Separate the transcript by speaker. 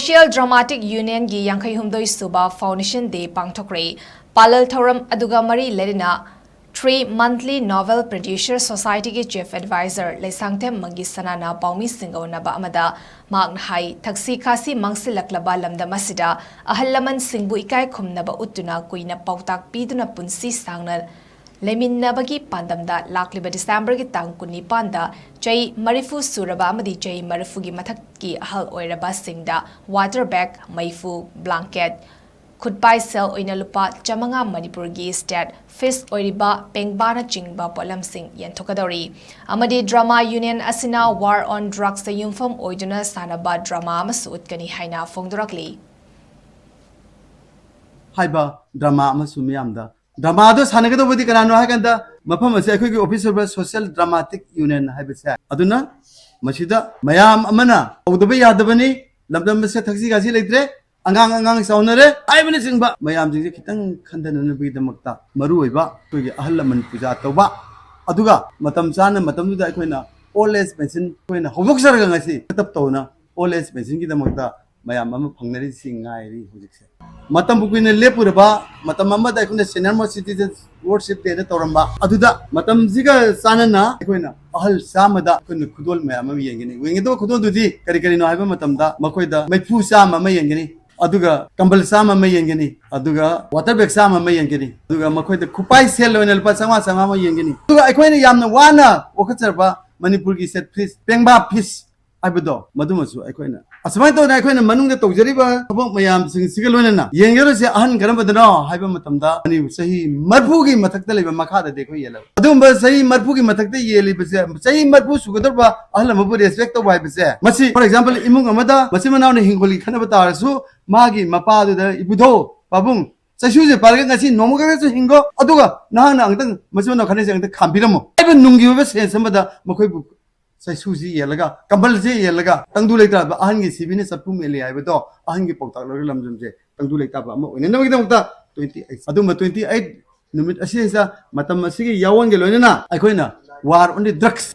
Speaker 1: Social Dramatic Union gi Yankai Humdoi Suba Foundation Day Pangthokkhre Palal Thoram Aduga Mari Lerina 3 monthly novel producer society ki chief advisor Leisangthem Mangi Sanana Paumi Singona ba amada Magn Hai Taksi Khasi Mangsilaklaba Lamda Masida Ahallaman Singbu Ikai Khumnaba Utuna Kuina Pautak Piduna Punsi Sangna Leminabagi Pandamda Lakliba December ki Tang Kuni Panda Jai Marifu Suraba Amadi Jai Marifugi Mathaki Ahal Oiraba Singda water bag Maifu blanket Khutpai sell oina lupa chamanga manipurgi state fish oiriba pengbana chingba polam sing yenthokadori amadi drama union asina war on drugs the yumfam oiduna sanaba drama amasu utkani haina fongdorakli
Speaker 2: haiba drama amasu miyamda drama do sanagado kanano hakanda mafam ase akhoi officer ba social dramatic union haibase aduna masida mayam amana awdaba yadabani lamdam se thaksi gasi leitre angang saunare aibani singba mayam jingse kitang khandana bi damakta maru oiba togi ahallaman puja toba aduga matam chana matam du da akoina old age pension koina hobok sarga ngasi tap tawna old age pension gi damakta mayam ama phangnari singai ri hojikse matam bukuina lepuraba matam amma da akoina senior most citizens worship day na tawramba aduda matam jiga chana akoina ahal samada koina khudol mayam ama yengini wengi do khudol dudi kari kari no haiba matam da makoida maifu sama ma yengini aduga kambal sama ma yengini aduga water bag sama ma yengini aduga makoida kupai sel loina lupa sama ma yengini aduga akoina yamna wana okacharba manipur gi set fish pengba fish aibudo madumasu akoina asmai to na akoina manungda tawjariba thobok mayam sing loina na yengero se ahan garambadano haiba matamda ani sahi marfu gi mathakta leba makhada dekho yela adumba sahi marfu gi mathakta yeli bese sahi marfu sugadorba ahla mabu respect to bai bese masi for example imung amada masi manaw na hingoli khana batarasu magi mapa du da ibudo babung saisuje parga ngasi nomoga su hingo aduga nahana angtang masi manaw khane se angtang khambiramo aiba nungi be sense amada makoi bu saisuji yelaga kambal je yelaga tangdu leita ba ahan gi sibine sapum ele aibedo ahan gi pokta lo lamjum je tangdu leita ba ma oine namagi damta 28 aduma 28 numit asisa matam asigi yawan ge loina na aikoina war on the drugs